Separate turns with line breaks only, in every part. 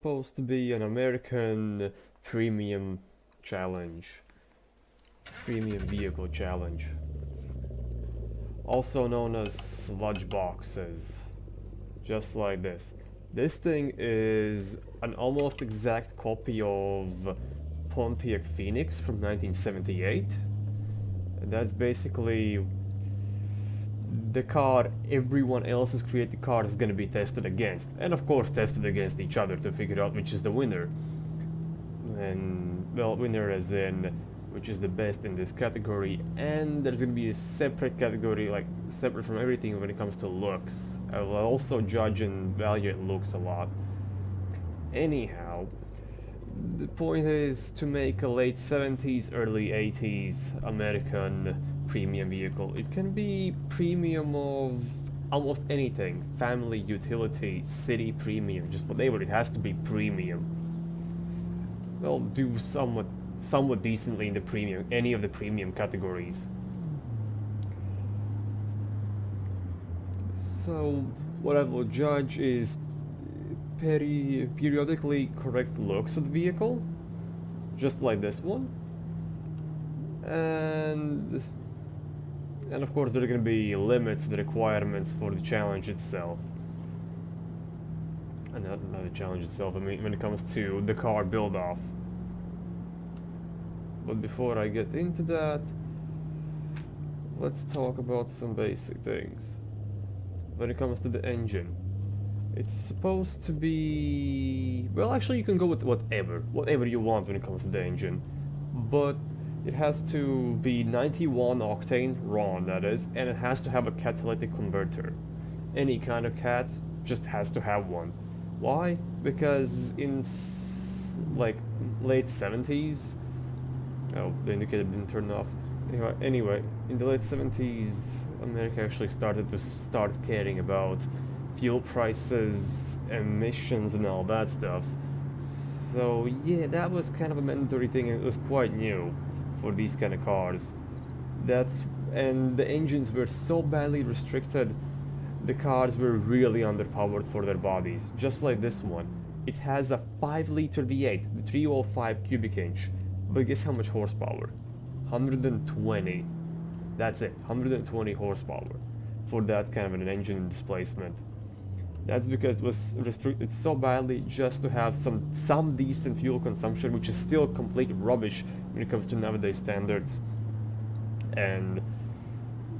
Supposed to be an American premium challenge, premium vehicle challenge, also known as sludge boxes, just like this. This thing is an almost exact copy of Pontiac Phoenix from 1978. And that's basically the car everyone else's created car is going to be tested against, and of course tested against each other to figure out which is the winner. And well, winner as in which is the best in this category, and there's going to be a separate category, like separate from everything when it comes to looks. I will also judge and evaluate looks a lot. Anyhow, the point is to make a late 70s, early 80s American premium vehicle. It can be premium of almost anything. Family, utility, city premium, just whatever. It has to be premium. Well, do somewhat decently in the premium, any of the premium categories. So what I will judge is periodically correct looks of the vehicle, just like this one, and of course there are going to be limits, the requirements for the challenge itself, and not the challenge itself, I mean when it comes to the car build off. But before I get into that, let's talk about some basic things. When it comes to the engine, it's supposed to be, well, actually you can go with whatever you want when it comes to the engine, but it has to be 91 octane raw, that is, and it has to have a catalytic converter. Any kind of cat just has to have one. Why? Because in like late 70s, oh, the indicator didn't turn off. Anyway, in the late 70s, America actually started caring about fuel prices, emissions, and all that stuff. So yeah, that was kind of a mandatory thing, and it was quite new for these kind of cars. And the engines were so badly restricted, the cars were really underpowered for their bodies. Just like this one, it has a 5-liter V8, the 305 cubic inch, but guess how much horsepower? 120. That's it, 120 horsepower for that kind of an engine displacement. That's because it was restricted so badly just to have some decent fuel consumption, which is still complete rubbish when it comes to nowadays standards. And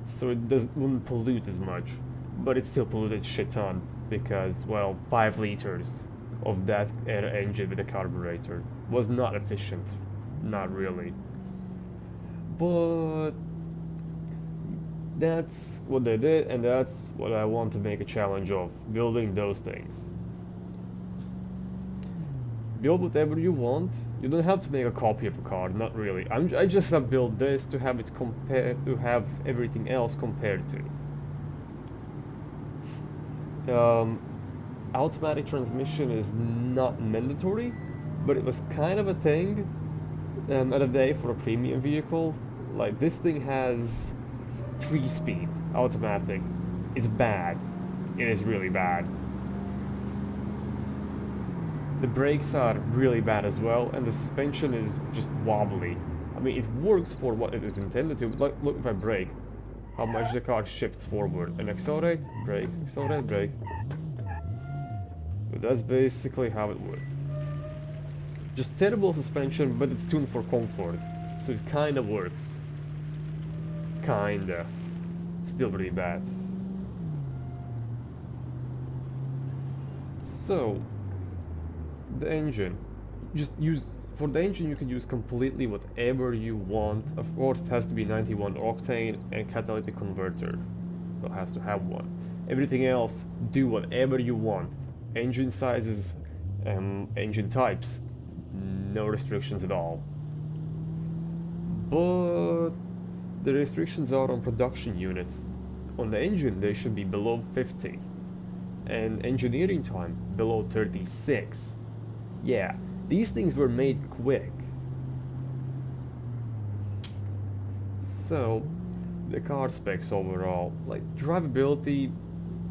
so it wouldn't pollute as much, but it still polluted shit ton because, well, 5 liters of that engine with a carburetor was not efficient, not really. But that's what they did, and that's what I want to make a challenge of, building those things. Build whatever you want. You don't have to make a copy of a car, not really. I just have built this to have it have everything else compared to. Automatic transmission is not mandatory, but it was kind of a thing at a day for a premium vehicle. Like, this thing has 3-speed automatic. It's bad. It is really bad. The brakes are really bad as well, and the suspension is just wobbly. I mean, it works for what it is intended to. Look if I brake, how much the car shifts forward. And accelerate, brake, accelerate, brake. But that's basically how it works. Just terrible suspension, but it's tuned for comfort, so it kinda works. Kinda. Still pretty bad. So, the engine. For the engine you can use completely whatever you want. Of course it has to be 91 octane and catalytic converter. It has to have one. Everything else, do whatever you want. Engine sizes, engine types, no restrictions at all. But the restrictions are on production units. On the engine they should be below 50, and engineering time below 36. Yeah, these things were made quick. So, the car specs overall, like drivability,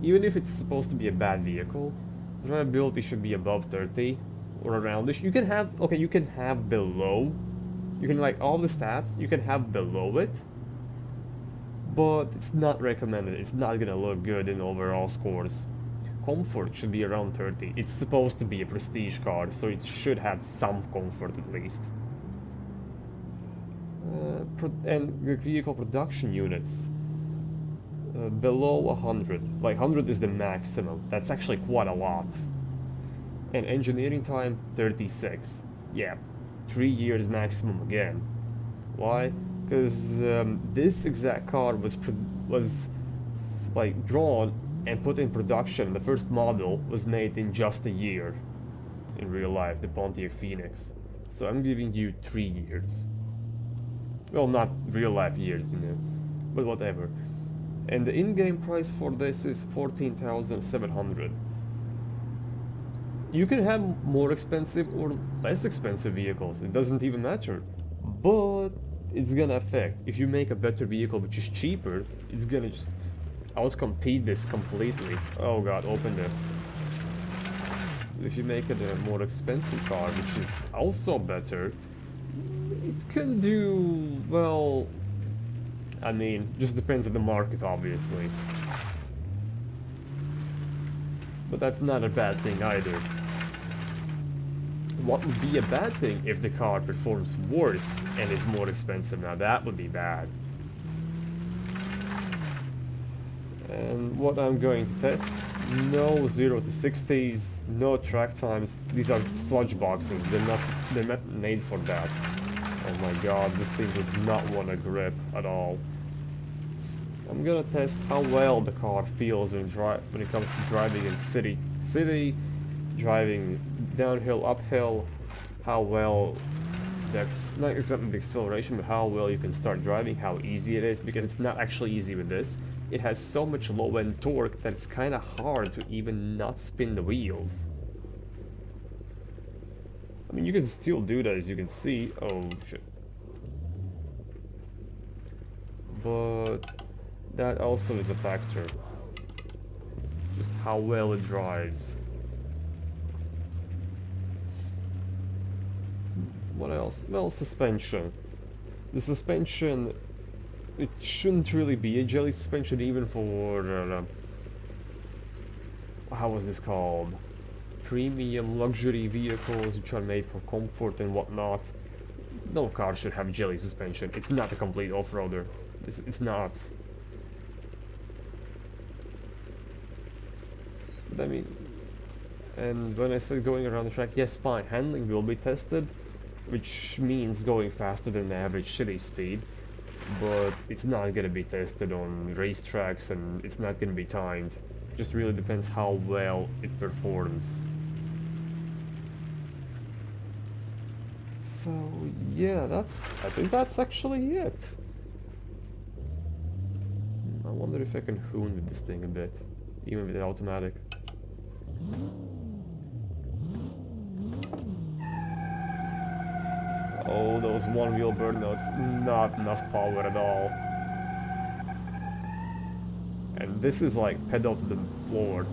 even if it's supposed to be a bad vehicle, drivability should be above 30. or around this. You can have, okay, you can have below. You can, like, all the stats, you can have below it. But it's not recommended. It's not gonna look good in overall scores. Comfort should be around 30. It's supposed to be a prestige card, so it should have some comfort at least. And the vehicle production units. Below 100. Like 100 is the maximum. That's actually quite a lot. And engineering time 36. Yeah, 3 years maximum again. Why? Because this exact card was like drawn and put in production. The first model was made in just a year in real life, the Pontiac Phoenix. So I'm giving you 3 years. Well, not real life years, you know, but whatever. And the in-game price for this is 14,700. You can have more expensive or less expensive vehicles, it doesn't even matter. But it's gonna affect. If you make a better vehicle which is cheaper, it's gonna just outcompete this completely. Oh god, open diff. If you make it a more expensive car, which is also better, it can do, well, I mean, just depends on the market, obviously. But that's not a bad thing either. What would be a bad thing if the car performs worse and is more expensive? Now that would be bad. And what I'm going to test, no 0 to 60s, no track times. These are sludge boxes, they're not made for that. Oh my god, this thing does not want to grip at all. I'm gonna test how well the car feels when it comes to driving in city, driving downhill, uphill, how well, not exactly the acceleration, but how well you can start driving, how easy it is, because it's not actually easy with this. It has so much low-end torque that it's kind of hard to even not spin the wheels. I mean, you can still do that, as you can see. Oh, shit. But that also is a factor. Just how well it drives. What else? Well, suspension. The suspension, it shouldn't really be a jelly suspension even for, how was this called? Premium luxury vehicles which are made for comfort and whatnot. No car should have jelly suspension. It's not a complete off-roader. It's not. But I mean, and when I said going around the track, yes, fine, handling will be tested, which means going faster than the average city speed, but it's not gonna be tested on racetracks and it's not gonna be timed. It just really depends how well it performs. So yeah, I think that's actually it. I wonder if I can hoon with this thing a bit, even with the automatic. Oh, those one-wheel burnouts, not enough power at all. And this is like pedal to the floor.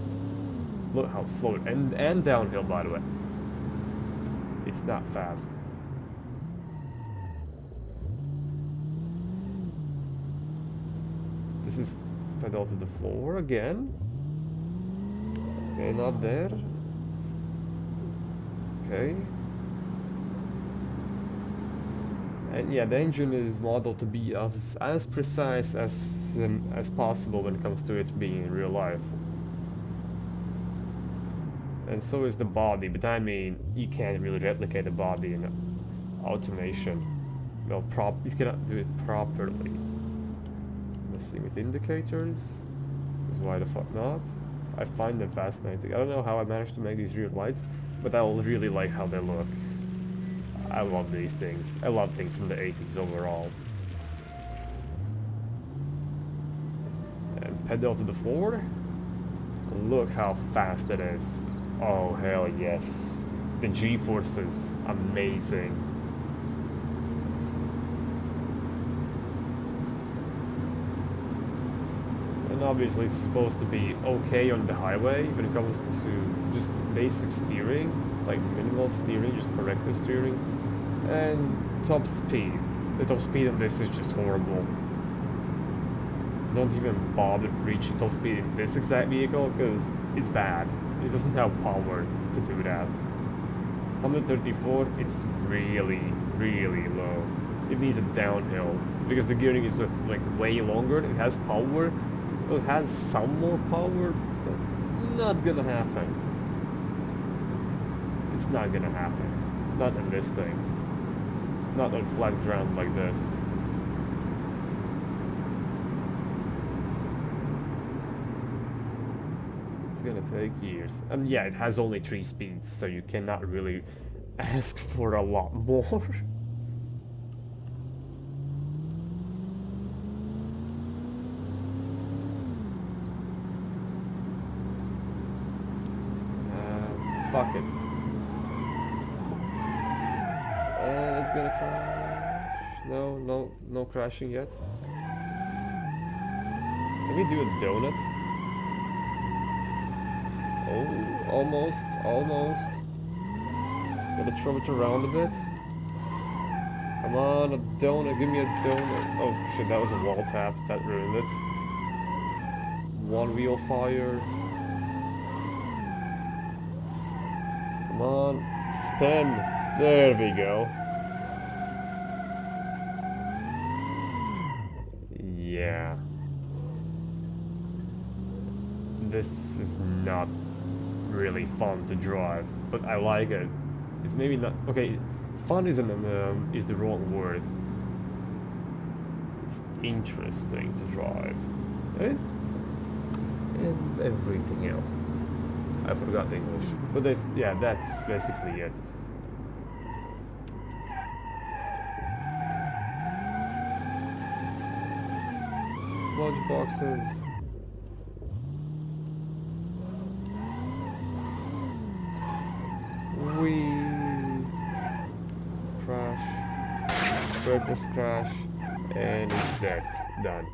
Look how slow it, and downhill, by the way. It's not fast. This is pedal to the floor again. Okay, not there. Okay. And yeah, the engine is modeled to be as precise as possible when it comes to it being in real life. And so is the body, but I mean, you can't really replicate the body in automation. Well, you cannot do it properly. Messing with indicators? Is why the fuck not? I find them fascinating. I don't know how I managed to make these rear lights, but I really like how they look. I love these things. I love things from the 80s overall. And pedal to the floor. Look how fast it is. Oh, hell yes. The G-forces, amazing. And obviously it's supposed to be okay on the highway when it comes to just basic steering. like minimal steering, just corrective steering, and top speed. The top speed on this is just horrible. Don't even bother reaching top speed in this exact vehicle because it's bad. It doesn't have power to do that. 134, it's really, really low. It needs a downhill because the gearing is just like way longer. It has power. It has some more power, but not gonna happen. It's not gonna happen. Not in this thing. Not on flat ground like this. It's gonna take years. And yeah, it has only 3 speeds, so you cannot really ask for a lot more. Fuck it. And it's gonna crash. No crashing yet. Can we do a donut? Oh, almost. Gotta throw it around a bit. Come on, a donut, give me a donut. Oh shit, that was a wall tap, that ruined it. One wheel fire. Come on, spin. There we go. Yeah. This is not really fun to drive, but I like it. It's maybe not okay. Fun is the wrong word. It's interesting to drive, and everything else. I forgot the English, but that's basically it. Sludge boxes. Crash. Purpose crash. And it's dead. Done.